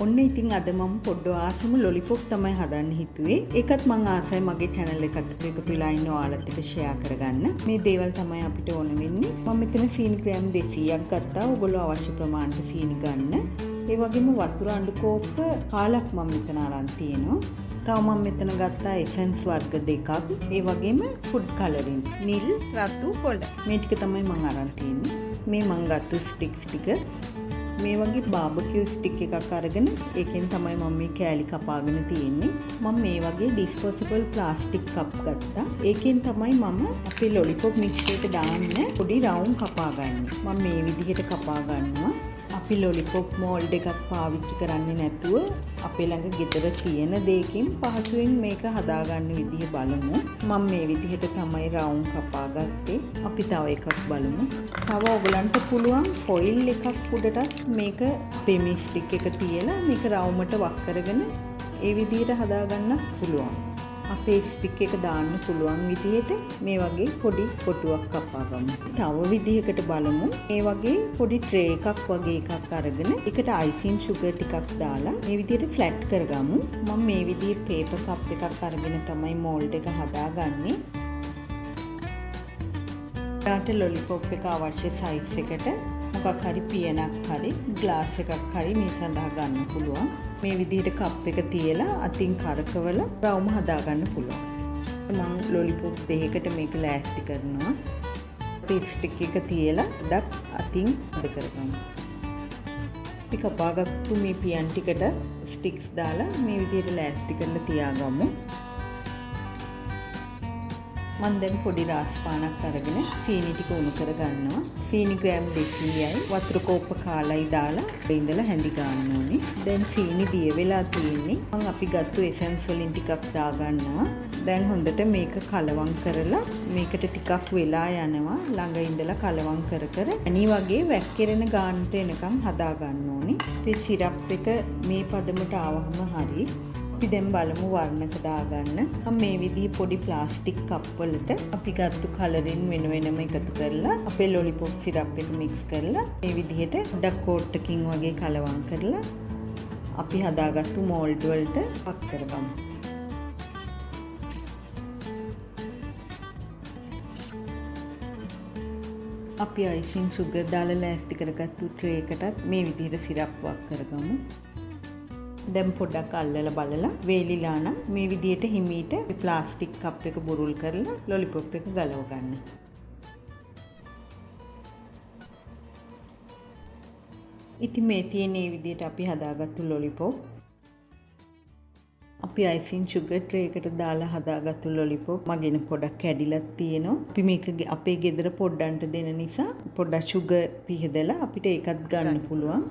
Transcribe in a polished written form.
ඔන්න ඉතින් අද මම පොඩ්ඩ ආසම ලොලිපොප් තමයි හදන්න හිතුවේ. ඒකත් මම ආසයි මගේ channel එකට එකතු වෙලා ඉන්න ඔයාලත් එක්ක share කරගන්න. මේ දේවල් තමයි අපිට ඕන වෙන්නේ. මම මෙතන සීනි ග්‍රෑම් 200ක් ගත්තා. ඔයගොල්ලෝ අවශ්‍ය ප්‍රමාණයට සීනි ගන්න. ඒ වගේම වතුර අඬු කෝප්ප කාලක් මම මෙතන අරන් තියෙනවා. තව මම මෙතන ගත්තා එසෙන්ස් වර්ග දෙකක්. ඒ වගේම ෆුඩ් කලරින් නිල් රතු පොළ. මේ ටික තමයි මම අරන් තියෙන්නේ. මේ මම ගත්ත ස්ටික්ස් ටික මේ වගේ බාබකියු ස්ටික් එකක් අරගෙන ඒකෙන් තමයි මම මේ කෑලි කපාගෙන තියෙන්නේ. මම මේ වගේ ඩිස්පෝසබල් ප්ලාස්ටික් කප් ගත්තා. ඒකෙන් තමයි මම අපේ ලොලිපොප් මික්ස් එකට දාන්න පොඩි රවුම් කපා ගන්න. මම මේ විදිහට කපා ගන්නවා. අපි ලොලිපොප් මෝල්ඩ් එකක් පාවිච්චි කරන්නේ නැතුව අපේ ළඟ ගෙදර තියෙන දෙයකින් පහසුවෙන් මේක හදාගන්න විදිහ බලමු. මම මේ විදිහට තමයි රවුම් කපා ගත්තේ. අපි තව එකක් බලමු. තව ඔයගලන්ට පුළුවන් ෆොයිල් එකක් උඩටත් මේක අපේ මේ ස්ටික් එක තියලා මේක රවුමට වක් කරගෙන ඒ විදිහට හදාගන්නත් පුළුවන්. අපේ ස්ටික් එක දාන්න පුළුවන් විදිහට මේ වගේ පොඩි කොටුවක් කපා ගමු. තව විදිහකට බලමු. මේ වගේ පොඩි ට්‍රේ එකක් වගේ එකක් අරගෙන ඒකට අයිසින් සුගර් ටිකක් දාලා මේ විදිහට ෆ්ලැට් කරගමු. මම මේ විදිහේ පේපර් කප් එකක් අරගෙන තමයි මෝල්ඩ් එක හදාගන්නේ. ඊට ලොලිපොප් එක අවශ්‍ය සයිස් එකට මොකක් හරි පියනක් හරි ග්ලාස් එකක් හරි මේ සඳහා ගන්න පුළුවන්. මේ විදිහට කප් එක තියලා අතින් කරකවල රවුම හදා ගන්න පුළුවන්. මම ලොලිපොප් දෙකකට මේක ලෑස්ති කරනවා. ස්ටික් එක තියලා ඩක් අතින් හද කරගමු. අපි කපාගත්තු මේ පියන් ටිකට ස්ටික්ස් දාලා මේ විදිහට ලෑස්ති කරලා තියාගමු. මම දැන් පොඩි රාස්පානක් අරගෙන සීනි ටික උණු කර ගන්නවා. සීනි ග්‍රෑම් 200යි වතුර කෝප්ප කාලයි දාලා ඉඳලා හැඳි ගන්න ඕනේ. දැන් සීනි දිය වෙලා තියෙන්නේ. මම අපි ගත්ත එසෙන්ස් වලින් ටිකක් දා ගන්නවා. දැන් හොඳට මේක කලවම් කරලා මේකට ටිකක් වෙලා යනවා. ළඟ ඉඳලා කලවම් කර කර අනි වගේ වැක්කිරෙන ගානට එනකම් හදා ගන්න ඕනේ. මේ සිරප් එක මේ පදමට ආවම හරි. අපි දැන් බලමු වර්ණක දාගන්න. මම මේ විදිහේ පොඩි ප්ලාස්ටික් කප් වලට අපි ගත්තු කලරින් වෙන වෙනම එකතු කරලා අපේ ලොලිපොප් සිරප් එක මික්ස් කරලා මේ විදිහට ඩක් කෝට්ටකින් වගේ කලවම් කරලා අපි හදාගත්තු මෝල්ඩ් වලට පක් කරගමු. අපි අයිසින් සුගර් දාලා ලෑස්ති කරගත්තු ට්‍රේ එකටත් මේ විදිහට සිරප් වක් කරගමු. දැන් පොඩ්ඩක් අල්ලලා බලලා වේලිලා නම් මේ විදිහට හිමීට ප්ලාස්ටික් කප් එක බුරුල් කරලා ලොලිපොප් එක ගලව ගන්න. ඉතින් මේ තියෙන මේ විදිහට අපි හදාගත්තු ලොලිපොප්. අපි අයිසින් සුගර් ට්‍රේ එකට දාලා හදාගත්තු ලොලිපොප් මගින් පොඩක් කැඩිලා තියෙනවා. අපි මේක අපේ ගෙදර පොඩ්ඩන්ට දෙන නිසා පොඩ්ඩක් සුගර් පිහදලා අපිට ඒකත් ගන්න පුළුවන්.